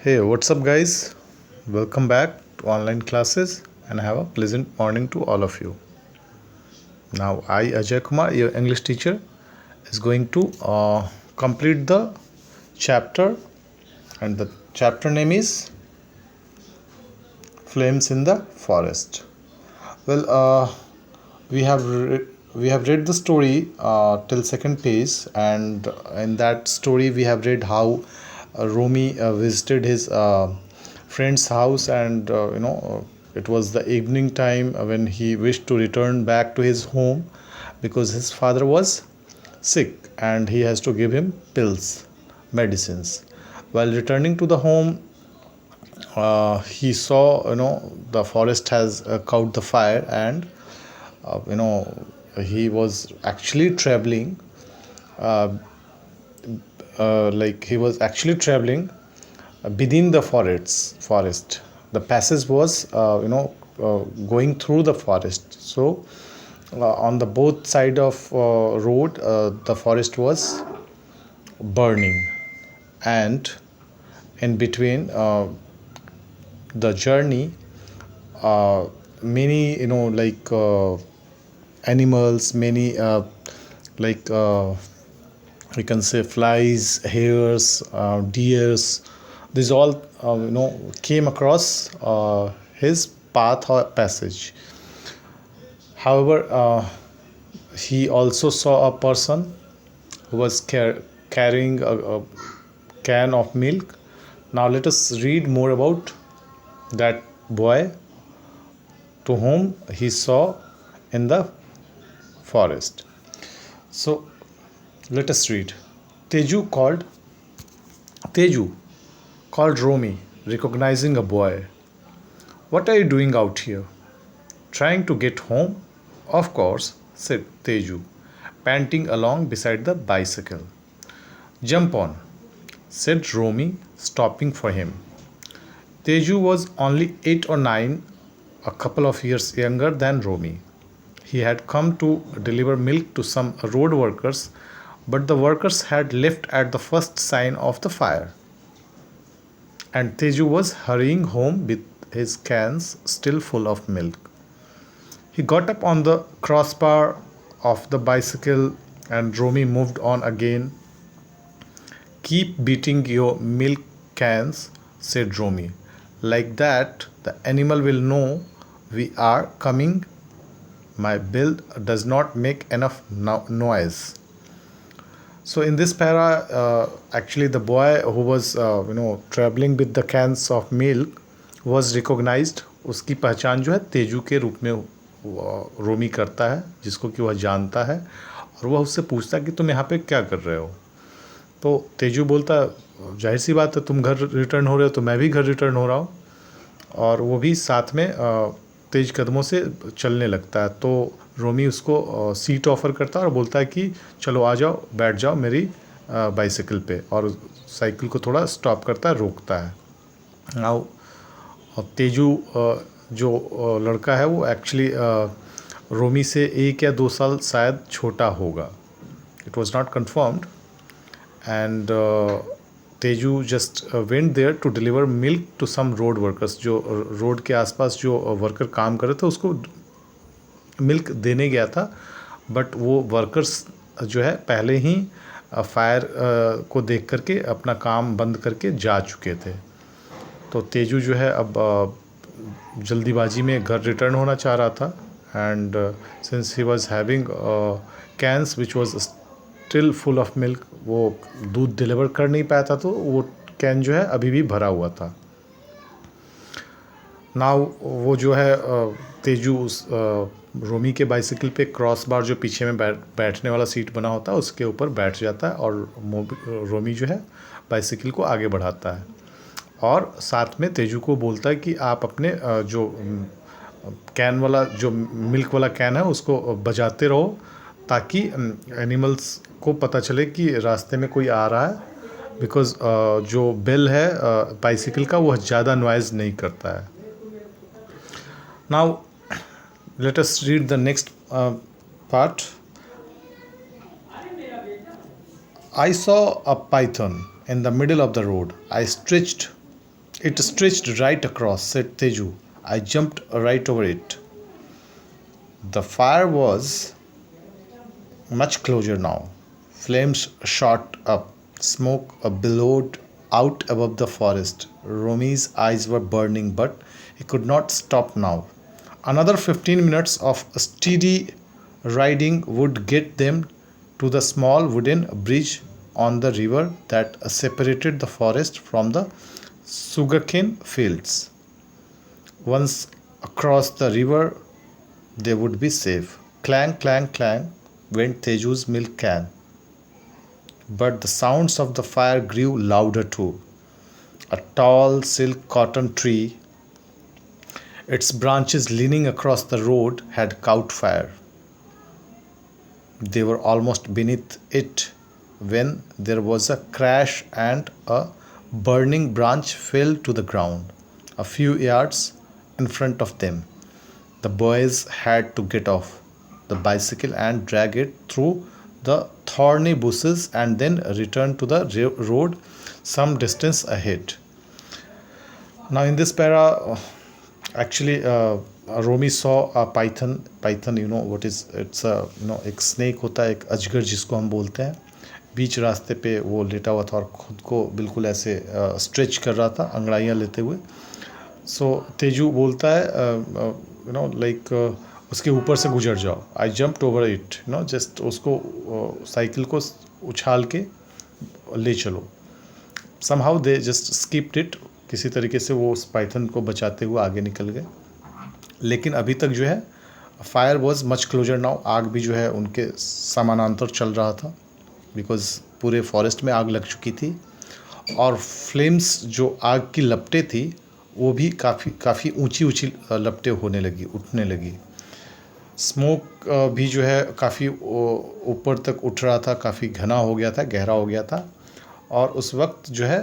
Hey, what's up, guys? Welcome back to online classes and have a pleasant morning to all of you. Now, I, Ajay Kumar, your English teacher, is going to complete the chapter, and the chapter name is Flames in the Forest. Well, we have we have read the story till second page, and in that story we have read how Romy visited his friend's house, and it was the evening time when he wished to return back to his home because his father was sick and he has to give him pills, medicines. While returning to the home, he saw the forest has caught the fire, and he was actually traveling he was actually traveling within the forest. The passage was going through the forest. So on the both side of road, the forest was burning, and in between the journey, many animals, many like we can say flies, hares, deers, these all came across his path or passage. However, he also saw a person who was carrying a can of milk. Now let us read more about that boy to whom he saw in the forest. So let us read. Teju called Teju called Romy, recognizing a boy. What are you doing out here? Trying to get home? Of course, said Teju, panting along beside the bicycle. Jump on, said Romy, stopping for him. Teju was only 8 or 9, a couple of years younger than Romy. He had come to deliver milk to some road workers, but the workers had left at the first sign of the fire, and Teju was hurrying home with his cans still full of milk. He got up on the crossbar of the bicycle, and Romy moved on again. Keep beating your milk cans, said Romy. Like that, the animal will know we are coming. My bill does not make enough noise. So in this para, actually the boy who was traveling with the cans of milk was recognized. उसकी पहचान जो है तेजू के रूप में रोमी करता है, जिसको कि वह जानता है, और वह उससे पूछता है कि तुम यहाँ पे क्या कर रहे हो. तो तेजू बोलता, जाहिर सी बात है, तुम घर रिटर्न हो रहे हो तो मैं भी घर रिटर्न हो रहा हूँ. और वो भी साथ में तेज कदमों से चलने लगता है. तो रोमी उसको सीट ऑफ़र करता है और बोलता है कि चलो आ जाओ, बैठ जाओ मेरी बाइसाइकिल पे, और साइकिल को थोड़ा स्टॉप करता है, रोकता है. नाउ तेजू जो लड़का है वो एक्चुअली रोमी से 1 या 2 साल शायद छोटा होगा. It was not confirmed. And Teju just went there to deliver milk to some road workers. जो रोड के आसपास जो वर्कर काम कर रहे थे उसको मिल्क देने गया था, बट वो वर्कर्स जो है पहले ही फायर को देख करके अपना काम बंद करके जा चुके थे. तो तेजू जो है अब जल्दीबाजी में घर रिटर्न होना चाह रहा था, and since he was having cans which was still full of milk, वो दूध डिलीवर कर नहीं पाया था, तो वो कैन जो है अभी भी भरा हुआ था. नाउ वो जो है तेजू उस रोमी के बाइसिकल पे क्रॉस बार जो पीछे में बैठने वाला सीट बना होता है उसके ऊपर बैठ जाता है, और रोमी जो है बाइसिकल को आगे बढ़ाता है, और साथ में तेजू को बोलता है कि आप अपने जो कैन वाला जो मिल्क वाला कैन है उसको बजाते रहो, ताकि एनिमल्स को पता चले कि रास्ते में कोई आ रहा है. बिकॉज़ जो बेल है बाइसिकल का वह ज़्यादा नॉइज़ नहीं करता है. Now let us read the next part. I saw a python in the middle of the road. I stretched It stretched right across, said Teju. I jumped right over it. The fire was much closer now. Flames shot up, smoke billowed out above the forest. Romi's eyes were burning, but he could not stop now. Another 15 minutes of steady riding would get them to the small wooden bridge on the river that separated the forest from the sugarcane fields. Once across the river, they would be safe. Clang, clang, clang went Teju's milk can. But the sounds of the fire grew louder too. A tall silk cotton tree, its branches leaning across the road, had caught fire. They were almost beneath it when there was a crash and a burning branch fell to the ground a few yards in front of them. The boys had to get off the bicycle and drag it through the thorny bushes and then return to the road some distance ahead. Now, in this para, actually, Romy saw a python. Python, you know what is? It's a एक snake होता है, एक अजगर जिसको हम बोलते हैं. बीच रास्ते पे वो लेटा हुआ था और खुद को बिल्कुल ऐसे स्ट्रेच कर रहा था अंगड़ाइयाँ लेते हुए. सो तेजू बोलता है लाइक उसके ऊपर से गुजर जाओ. आई जम्प्ड ओवर इट, जस्ट उसको साइकिल को उछाल के ले चलो. Somehow they just skipped it. किसी तरीके से वो उस पाइथन को बचाते हुए आगे निकल गए. लेकिन अभी तक जो है fire was much closer now. आग भी जो है उनके समानांतर चल रहा था बिकॉज पूरे फॉरेस्ट में आग लग चुकी थी. और फ्लेम्स जो आग की लपटें थी वो भी काफ़ी ऊंची ऊंची लपटें होने लगी, उठने लगी. स्मोक भी जो है काफ़ी ऊपर तक उठ रहा था, काफ़ी घना हो गया था, गहरा हो गया था. और उस वक्त जो है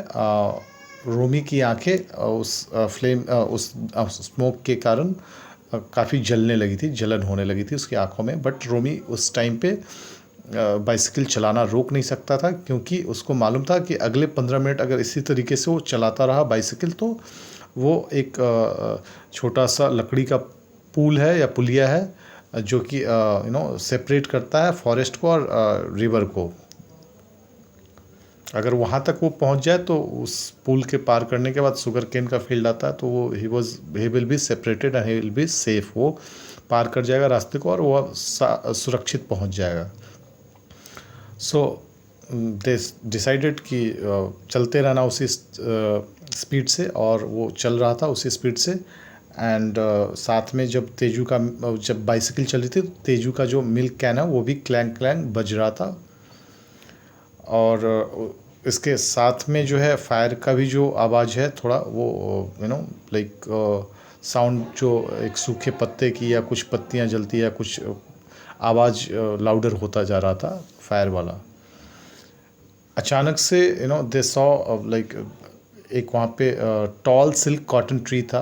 रोमी की आंखें उस फ्लेम उस स्मोक के कारण काफ़ी जलने लगी थी, जलन होने लगी थी उसकी आंखों में. बट रोमी उस टाइम पे बाइसिकल चलाना रोक नहीं सकता था क्योंकि उसको मालूम था कि अगले 15 मिनट अगर इसी तरीके से वो चलाता रहा बाइसिकल तो वो एक छोटा सा लकड़ी का पुल है या पुलिया है जो कि सेपरेट करता है फॉरेस्ट को और रिवर को. अगर वहाँ तक वो पहुँच जाए तो उस पुल के पार करने के बाद शुगर केन का फील्ड आता है तो वो he will be separated and he will be safe. वो पार कर जाएगा रास्ते को और वो सुरक्षित पहुँच जाएगा. सो दे डिसाइडेड कि चलते रहना उसी स्पीड से, और वो चल रहा था उसी स्पीड से. एंड साथ में जब बाइसिकल चल रही थी तो तेजू का जो मिल्क कैन है वो भी क्लैंग क्लैंग बज रहा था. और इसके साथ में जो है फायर का भी जो आवाज़ है थोड़ा वो लाइक साउंड जो एक सूखे पत्ते की या कुछ पत्तियां जलती या कुछ आवाज़ लाउडर होता जा रहा था फायर वाला. अचानक से दे सॉ लाइक एक वहाँ पे टॉल सिल्क कॉटन ट्री था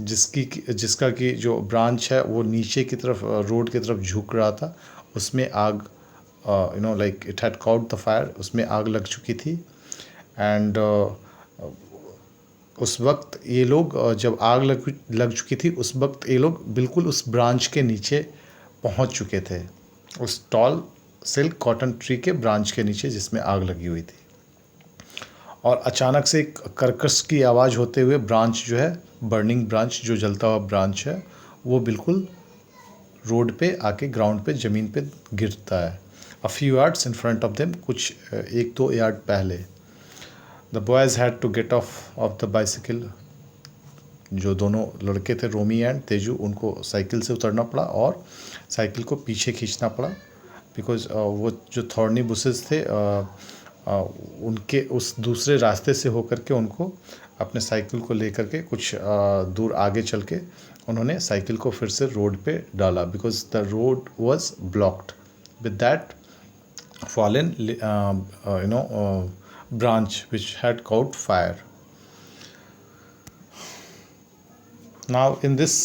जिसका कि जो ब्रांच है वो नीचे की तरफ रोड की तरफ झुक रहा था. उसमें आग like it had caught the fire, उसमें आग लग चुकी थी. एंड उस वक्त ये लोग जब आग लग चुकी थी उस वक्त ये लोग बिल्कुल उस ब्रांच के नीचे पहुंच चुके थे, उस टॉल सिल्क कॉटन ट्री के ब्रांच के नीचे जिसमें आग लगी हुई थी. और अचानक से एक कर्कश की आवाज़ होते हुए ब्रांच जो है, बर्निंग ब्रांच जो जलता हुआ ब्रांच है, वो बिल्कुल रोड पे आके ग्राउंड पे ज़मीन पे गिरता है. A few yards in front of them, कुछ 1-2 यार्ड पहले. The boys had to get off the bicycle. जो दोनों लड़के थे रोमी एंड तेजू, उनको साइकिल से उतरना पड़ा और साइकिल को पीछे खींचना पड़ा बिकॉज वो जो थॉर्नी बुसेस थे उनके उस दूसरे रास्ते से होकर के उनको अपने साइकिल को लेकर के कुछ दूर आगे चल के उन्होंने साइकिल को फिर से रोड पे डाला because the road was blocked with that fallen branch which had caught fire. Now in this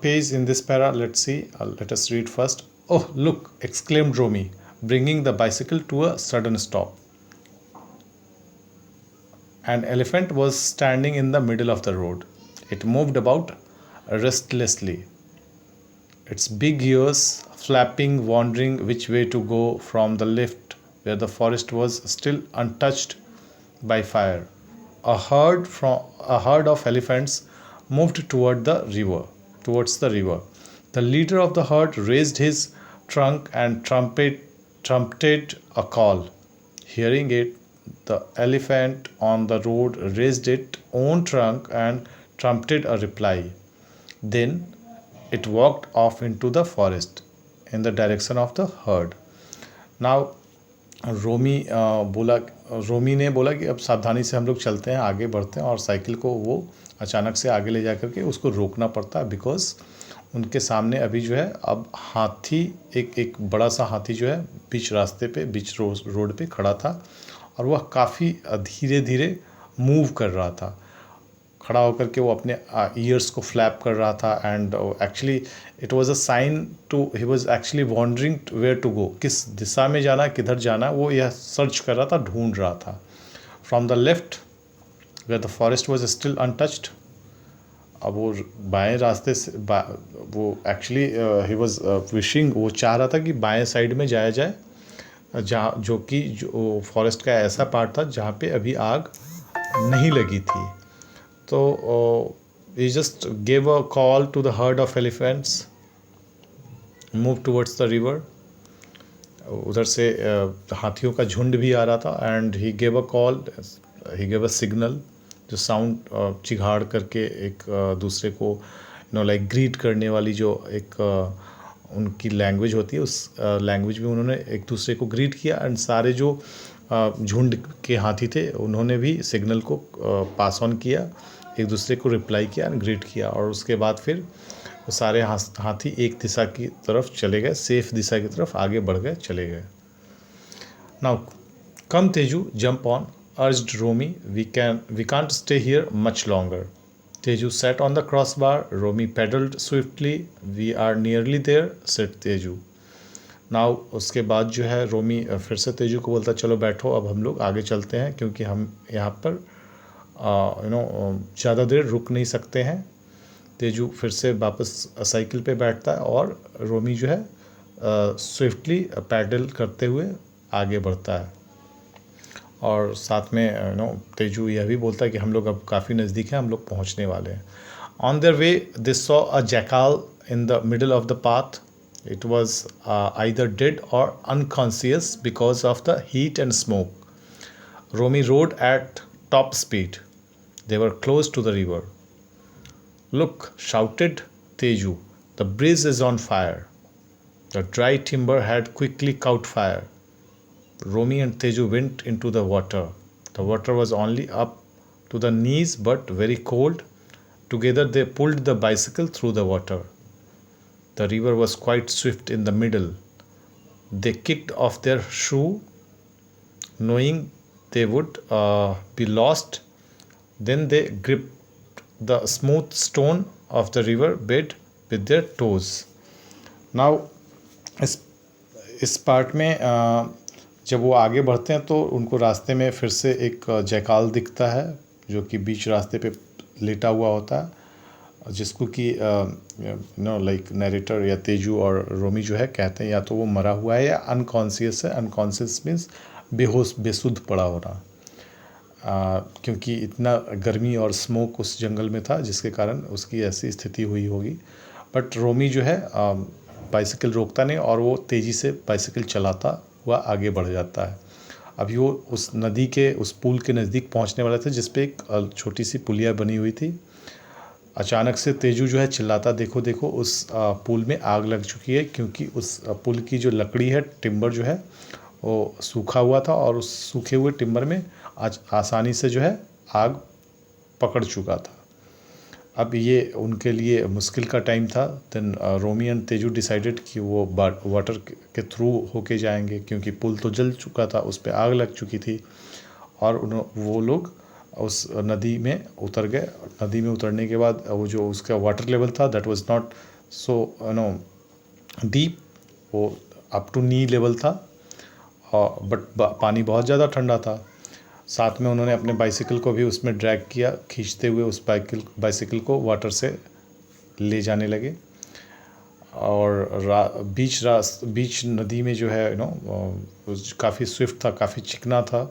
page, in this para, let's see, let us read first. Oh look, exclaimed Romy, bringing the bicycle to a sudden stop. An elephant was standing in the middle of the road. It moved about restlessly, its big ears flapping, wondering which way to go from the lift where the forest was still untouched by fire. A herd of elephants moved towards the river. The leader of the herd raised his trunk and trumpeted a call. Hearing it, the elephant on the road raised its own trunk and trumpeted a reply. Then it walked off into the forest in the direction of the herd. Now रोमी बोला रोमी ने बोला कि अब सावधानी से हम लोग चलते हैं, आगे बढ़ते हैं, और साइकिल को वो अचानक से आगे ले जा करके उसको रोकना पड़ता है, बिकॉज उनके सामने अभी जो है अब हाथी, एक बड़ा सा हाथी जो है बीच रास्ते पे, बीच रोड पे खड़ा था, और वह काफ़ी धीरे धीरे मूव कर रहा था। खड़ा होकर के वो अपने ईयर्स को फ्लैप कर रहा था, and actually it was a sign to, he was actually wondering where to go, किस दिशा में जाना, किधर जाना, वो यह सर्च कर रहा था, ढूंढ रहा था। From the left where the forest was still untouched, अब वो बाएं रास्ते से वो एक्चुअली ही वाज विशिंग, वो चाह रहा था कि बाएं साइड में जाया जाए, जहाँ जो फॉरेस्ट का ऐसा पार्ट था जहाँ पे अभी आग नहीं लगी थी। तो he just gave a call to the herd of elephants, move towards the river. उधर से हाथियों का झुंड भी आ रहा था, and he gave a call, he gave a signal, जो साउंड चिघाड़ करके एक दूसरे को लाइक ग्रीट करने वाली जो एक उनकी लैंग्वेज होती है, उस लैंग्वेज में उन्होंने एक दूसरे को ग्रीट किया, एंड सारे जो झुंड के हाथी थे उन्होंने भी सिग्नल को पास ऑन किया, एक दूसरे को रिप्लाई किया एंड ग्रीट किया, और उसके बाद फिर वो सारे हाथी एक दिशा की तरफ चले गए, सेफ दिशा की तरफ आगे बढ़ गए, चले गए। Now come Teju, jump on, urged Romi, we can't stay here much longer. Teju sat on the crossbar, Romy pedaled swiftly. We are nearly there, said Teju. Now उसके बाद जो है रोमी फिर से तेजू को बोलता, चलो बैठो, अब हम लोग आगे चलते हैं, क्योंकि हम यहाँ पर ज़्यादा देर रुक नहीं सकते हैं। तेजू फिर से वापस साइकिल पे बैठता है, और रोमी जो है स्विफ्टली पैडल करते हुए आगे बढ़ता है, और साथ में तेजू यह भी बोलता है कि हम लोग अब काफ़ी नज़दीक हैं, हम लोग पहुंचने वाले हैं। On their way they saw a jackal in the middle of the path. It was either dead or unconscious because of the heat and smoke. Romy rode at top speed. They were close to the river. Look, shouted Teju, the breeze is on fire. The dry timber had quickly caught fire. Romy and Teju went into the water. The water was only up to the knees but very cold. Together they pulled the bicycle through the water. The river was quite swift in the middle. They kicked off their shoe, knowing they would be lost. Then they gripped the smooth stone of the river bed with their toes. Now, इस part में जब वो आगे बढ़ते हैं तो उनको रास्ते में फिर से एक जैकाल दिखता है, जो कि बीच रास्ते पे लेटा हुआ होता है, जिसको कि लाइक नरेटर या तेजू और रोमी जो है कहते हैं या तो वो मरा हुआ है या अनकॉन्शियस है। अनकॉन्शियस मीन्स बेहोश, बेसुध पड़ा होना, क्योंकि इतना गर्मी और स्मोक उस जंगल में था जिसके कारण उसकी ऐसी स्थिति हुई होगी। बट रोमी जो है बाइसिकल रोकता नहीं, और वो तेज़ी से बाइसिकल चलाता हुआ आगे बढ़ जाता है। अभी वो उस नदी के, उस पुल के नज़दीक पहुंचने वाले थे, जिस पे एक छोटी सी पुलिया बनी हुई थी। अचानक से तेजू जो है चिल्लाता, देखो देखो, उस पुल में आग लग चुकी है, क्योंकि उस पुल की जो लकड़ी है, टिम्बर जो है वो सूखा हुआ था, और उस सूखे हुए टिम्बर में आज आसानी से जो है आग पकड़ चुका था। अब ये उनके लिए मुश्किल का टाइम था। Then Romi and Teju decided कि वो वाटर के थ्रू होके जाएंगे, क्योंकि पुल तो जल चुका था, उस पर आग लग चुकी थी, और वो लोग उस नदी में उतर गए। नदी में उतरने के बाद वो जो उसका वाटर लेवल था, that was not so deep, वो अप टू नी लेवल था, बट पानी बहुत ज़्यादा ठंडा था। साथ में उन्होंने अपने बाइसिकल को भी उसमें ड्रैग किया, खींचते हुए उस बाइसिकल को वाटर से ले जाने लगे। और बीच नदी में जो है काफ़ी स्विफ्ट था, काफ़ी चिकना था।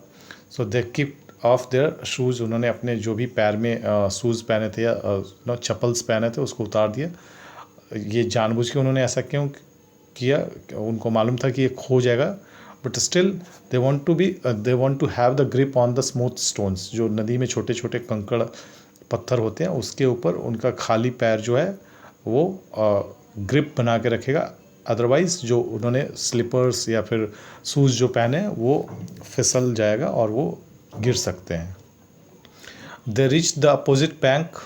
सो दे किप ऑफ देयर शूज़, उन्होंने अपने जो भी पैर में शूज़ पहने थे या चप्पल्स पहने थे उसको उतार दिया। ये जानबूझ के उन्होंने ऐसा क्यों किया? उनको मालूम था कि ये खो जाएगा, but still they want to have the grip on the smooth stones. जो नदी में छोटे छोटे कंकड़ पत्थर होते हैं उसके ऊपर उनका खाली पैर जो है वो ग्रिप बना के रखेगा, अदरवाइज़ जो उन्होंने स्लीपर्स या फिर शूज़ जो पहने हैं वो फिसल जाएगा और वो गिर सकते हैं। They reach the opposite bank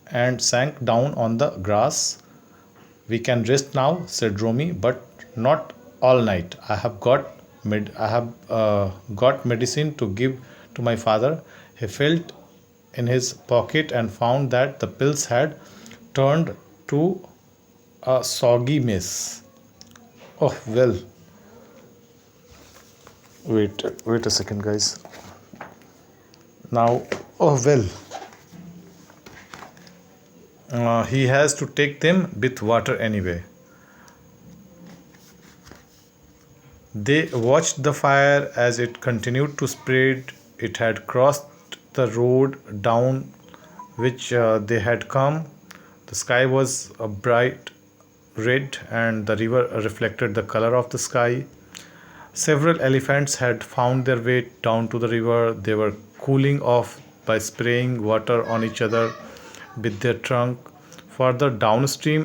and sank down on the grass. We can rest now, said Romy, but not all night. I have got medicine to give to my father. He felt in his pocket and found that the pills had turned to a soggy mess. Oh well. Wait a second, guys. Now, oh well. He has to take them with water anyway. They watched the fire as it continued to spread. It had crossed the road down which they had come. The sky was a bright red and the river reflected the color of the sky. Several elephants had found their way down to the river. They were cooling off by spraying water on each other with their trunk. Further downstream,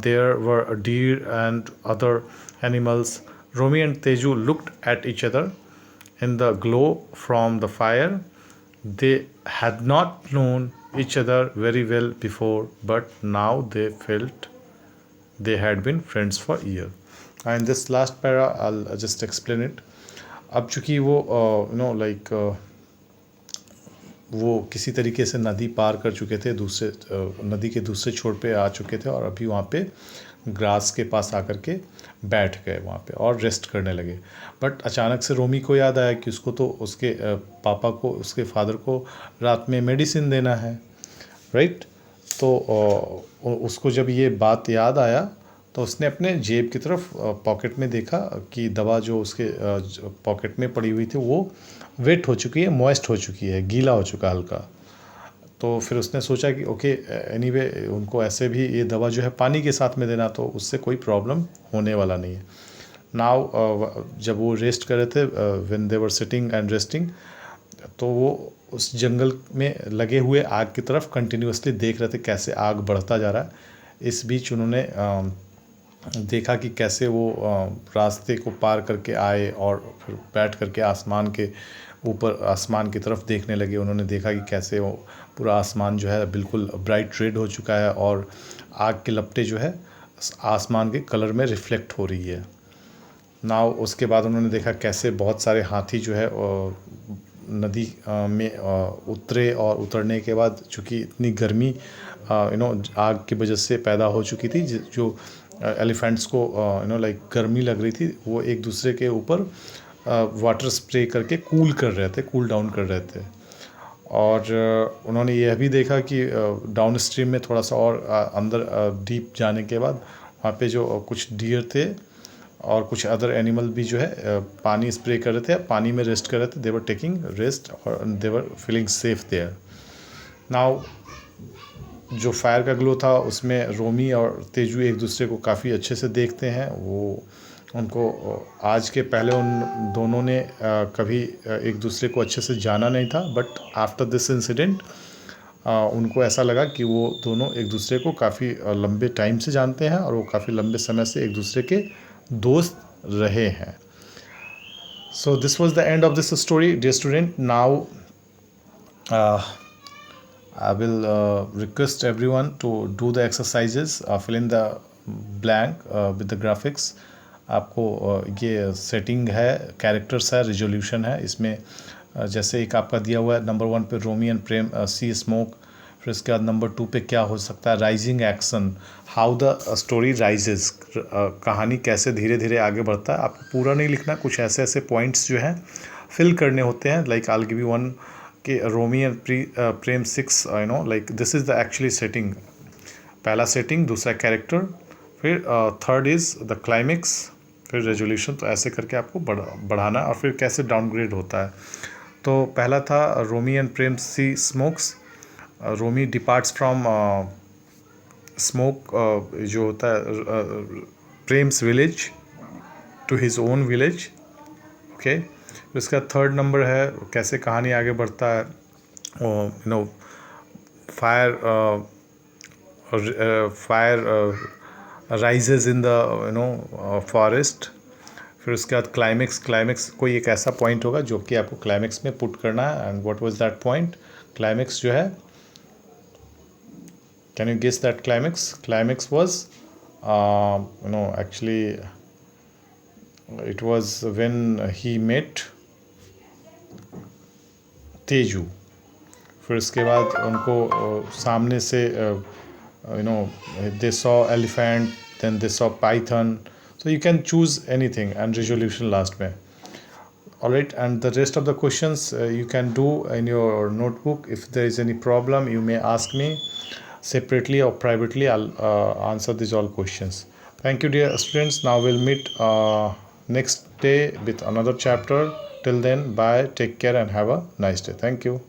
there were deer and other animals. Romy and Teju looked at each other in the glow from the fire. They had not known each other very well before, but now they felt they had been friends for years. And this last para, I'll just explain it. अब चूँकि वो वो किसी तरीके से नदी पार कर चुके थे, नदी के दूसरे छोर पे आ चुके थे और अभी वहाँ पे ग्रास के पास आकर के बैठ गए वहाँ पे और रेस्ट करने लगे। बट अचानक से रोमी को याद आया कि उसको तो उसके पापा को, उसके फादर को रात में मेडिसिन देना है, राइट? तो उसको जब ये बात याद आया तो उसने अपने जेब की तरफ पॉकेट में देखा कि दवा जो उसके पॉकेट में पड़ी हुई थी वो वेट हो चुकी है, मॉइस्ट हो चुकी है, गीला हो चुका हल्का। तो फिर उसने सोचा कि ओके एनीवे उनको ऐसे भी ये दवा जो है पानी के साथ में देना, तो उससे कोई प्रॉब्लम होने वाला नहीं है। नाउ जब वो रेस्ट कर रहे थे, when they were sitting and resting, तो वो उस जंगल में लगे हुए आग की तरफ कंटिन्यूसली देख रहे थे कैसे आग बढ़ता जा रहा है। इस बीच उन्होंने देखा कि कैसे वो रास्ते को पार करके आए और फिर बैठ करके आसमान के ऊपर, आसमान की तरफ देखने लगे। उन्होंने देखा कि कैसे वो पूरा आसमान जो है बिल्कुल ब्राइट रेड हो चुका है और आग की लपटें जो है आसमान के कलर में रिफ्लेक्ट हो रही है। नाउ उसके बाद उन्होंने देखा कैसे बहुत सारे हाथी जो है नदी में उतरे, और उतरने के बाद चूँकि इतनी गर्मी आग की वजह से पैदा हो चुकी थी, जो एलिफेंट्स को गर्मी लग रही थी, वो एक दूसरे के ऊपर वाटर स्प्रे करके कूल डाउन कर रहे थे। और उन्होंने यह भी देखा कि डाउन स्ट्रीम में थोड़ा सा और अंदर डीप जाने के बाद वहाँ पे जो कुछ डियर थे और कुछ अदर एनिमल भी जो है पानी स्प्रे कर रहे थे, पानी में रेस्ट कर रहे थे। दे वर टेकिंग रेस्ट और they were feeling safe there. Now जो फायर का ग्लो था उसमें रोमी और तेजू एक दूसरे को काफ़ी अच्छे से देखते हैं। उनको आज के पहले उन दोनों ने कभी एक दूसरे को अच्छे से जाना नहीं था, बट आफ्टर दिस इंसिडेंट उनको ऐसा लगा कि वो दोनों एक दूसरे को काफ़ी लंबे टाइम से जानते हैं और वो काफ़ी लंबे समय से एक दूसरे के दोस्त रहे हैं। So this was the end of this story dear student. Now I will request everyone to do the exercises, fill in the blank with the graphics. आपको ये सेटिंग है, कैरेक्टर्स है, रिजोल्यूशन है। इसमें जैसे एक आपका दिया हुआ है नंबर 1 पे रोमी एंड प्रेम सी स्मोक, फिर इसके बाद नंबर 2 पे क्या हो सकता है, rising action, how the story rises, कहानी कैसे धीरे धीरे आगे बढ़ता है। आपको पूरा नहीं लिखना, कुछ ऐसे ऐसे पॉइंट्स जो हैं फिल करने होते हैं. Like I will give you one कि Romi and Prem 6 like this is the actually setting. पहला सेटिंग, दूसरा कैरेक्टर, फिर थर्ड इज़ द क्लाइमेक्स, फिर रेजोल्यूशन. तो ऐसे करके आपको बढ़ाना और फिर कैसे डाउनग्रेड होता है. तो पहला था Romi and Prem see smokes. Romi departs from smoke, जो होता है Prem's village, to his own village. Okay. इसका थर्ड नंबर है कैसे कहानी आगे बढ़ता है. Fire rises in the forest. फिर उसके बाद क्लाइमेक्स कोई एक ऐसा पॉइंट होगा जो कि आपको क्लाइमेक्स में पुट करना है. And what was that point. Climax जो है, can you guess that climax. Climax was actually it was when he met Teju. फिर उसके बाद उनको सामने से they saw elephant, then they saw python. So you can choose anything and resolution last में. Alright, and the rest of the questions you can do in your notebook. If there is any problem, you may ask me separately or privately. I'll answer these all questions. Thank you, dear students. Now we'll meet next day with another chapter. Till then, bye, take care, and have a nice day. Thank you.